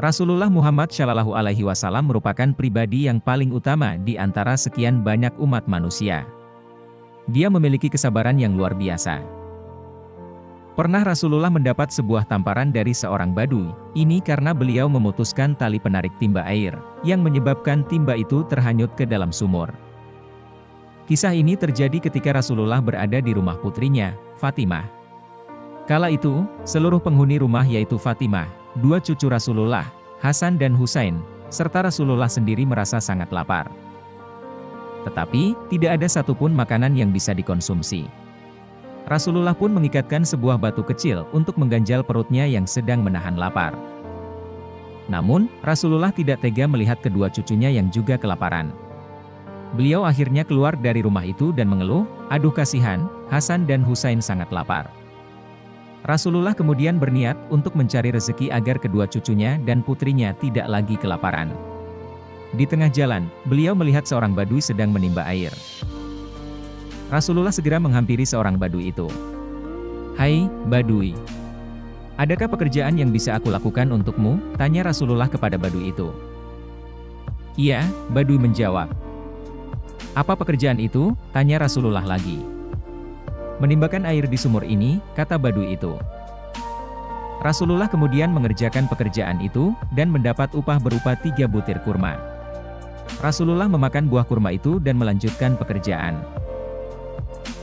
Rasulullah Muhammad Shallallahu Alaihi Wasallam merupakan pribadi yang paling utama di antara sekian banyak umat manusia. Dia memiliki kesabaran yang luar biasa. Pernah Rasulullah mendapat sebuah tamparan dari seorang badui, ini karena beliau memutuskan tali penarik timba air, yang menyebabkan timba itu terhanyut ke dalam sumur. Kisah ini terjadi ketika Rasulullah berada di rumah putrinya, Fatimah. Kala itu, seluruh penghuni rumah yaitu Fatimah, dua cucu Rasulullah, Hasan dan Husain, serta Rasulullah sendiri merasa sangat lapar. Tetapi, tidak ada satupun makanan yang bisa dikonsumsi. Rasulullah pun mengikatkan sebuah batu kecil untuk mengganjal perutnya yang sedang menahan lapar. Namun, Rasulullah tidak tega melihat kedua cucunya yang juga kelaparan. Beliau akhirnya keluar dari rumah itu dan mengeluh, "Aduh kasihan, Hasan dan Husain sangat lapar." Rasulullah kemudian berniat untuk mencari rezeki agar kedua cucunya dan putrinya tidak lagi kelaparan. Di tengah jalan, beliau melihat seorang badui sedang menimba air. Rasulullah segera menghampiri seorang badui itu. "Hai, badui. Adakah pekerjaan yang bisa aku lakukan untukmu?" tanya Rasulullah kepada badui itu. "Iya," badui menjawab. "Apa pekerjaan itu?" tanya Rasulullah lagi. "Menimbakan air di sumur ini," kata badui itu. Rasulullah kemudian mengerjakan pekerjaan itu, dan mendapat upah berupa 3 butir kurma. Rasulullah memakan buah kurma itu dan melanjutkan pekerjaan.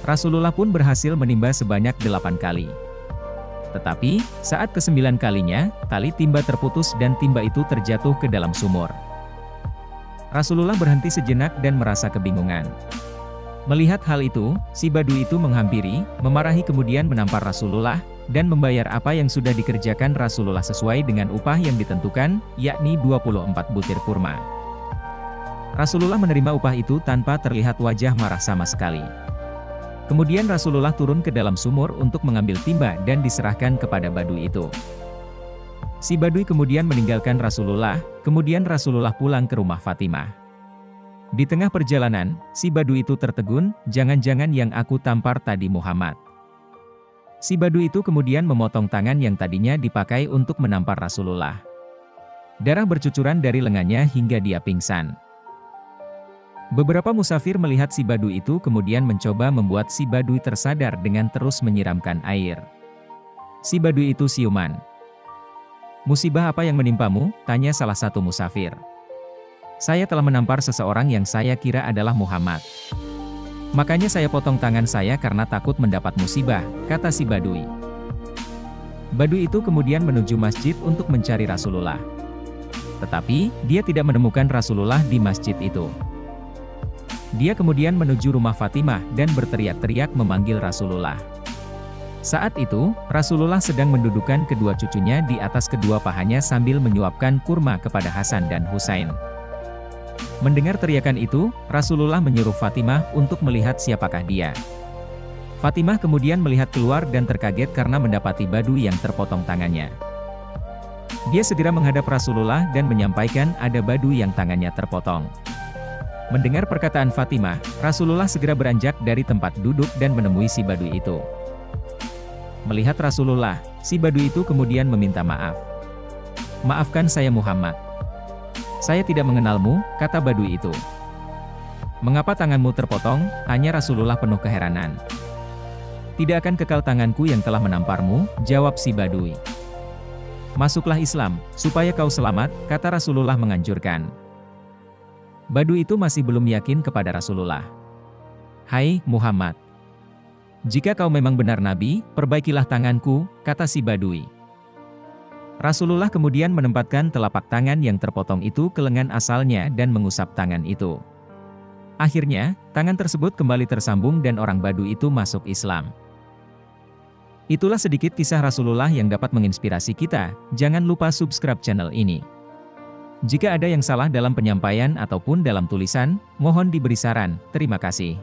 Rasulullah pun berhasil menimba sebanyak 8 kali. Tetapi, saat ke-9 kalinya, tali timba terputus dan timba itu terjatuh ke dalam sumur. Rasulullah berhenti sejenak dan merasa kebingungan. Melihat hal itu, si badui itu menghampiri, memarahi kemudian menampar Rasulullah, dan membayar apa yang sudah dikerjakan Rasulullah sesuai dengan upah yang ditentukan, yakni 24 butir kurma. Rasulullah menerima upah itu tanpa terlihat wajah marah sama sekali. Kemudian Rasulullah turun ke dalam sumur untuk mengambil timba dan diserahkan kepada badui itu. Si badui kemudian meninggalkan Rasulullah, kemudian Rasulullah pulang ke rumah Fatimah. Di tengah perjalanan, si badui itu tertegun, "Jangan-jangan yang aku tampar tadi Muhammad." Si badui itu kemudian memotong tangan yang tadinya dipakai untuk menampar Rasulullah. Darah bercucuran dari lengannya hingga dia pingsan. Beberapa musafir melihat si badui itu kemudian mencoba membuat si badui tersadar dengan terus menyiramkan air. Si badui itu siuman. "Musibah apa yang menimpamu?" tanya salah satu musafir. "Saya telah menampar seseorang yang saya kira adalah Muhammad. Makanya saya potong tangan saya karena takut mendapat musibah," kata si badui. Badui itu kemudian menuju masjid untuk mencari Rasulullah. Tetapi, dia tidak menemukan Rasulullah di masjid itu. Dia kemudian menuju rumah Fatimah dan berteriak-teriak memanggil Rasulullah. Saat itu, Rasulullah sedang mendudukkan kedua cucunya di atas kedua pahanya sambil menyuapkan kurma kepada Hasan dan Husain. Mendengar teriakan itu, Rasulullah menyuruh Fatimah untuk melihat siapakah dia. Fatimah kemudian melihat keluar dan terkaget karena mendapati badui yang terpotong tangannya. Dia segera menghadap Rasulullah dan menyampaikan ada badui yang tangannya terpotong. Mendengar perkataan Fatimah, Rasulullah segera beranjak dari tempat duduk dan menemui si badui itu. Melihat Rasulullah, si badui itu kemudian meminta maaf. "Maafkan saya Muhammad. Saya tidak mengenalmu," kata badui itu. "Mengapa tanganmu terpotong?" tanya Rasulullah penuh keheranan. "Tidak akan kekal tanganku yang telah menamparmu," jawab si badui. "Masuklah Islam, supaya kau selamat," kata Rasulullah menganjurkan. Badui itu masih belum yakin kepada Rasulullah. "Hai, Muhammad. Jika kau memang benar Nabi, perbaikilah tanganku," kata si badui. Rasulullah kemudian menempatkan telapak tangan yang terpotong itu ke lengan asalnya dan mengusap tangan itu. Akhirnya, tangan tersebut kembali tersambung dan orang badui itu masuk Islam. Itulah sedikit kisah Rasulullah yang dapat menginspirasi kita. Jangan lupa subscribe channel ini. Jika ada yang salah dalam penyampaian ataupun dalam tulisan, mohon diberi saran. Terima kasih.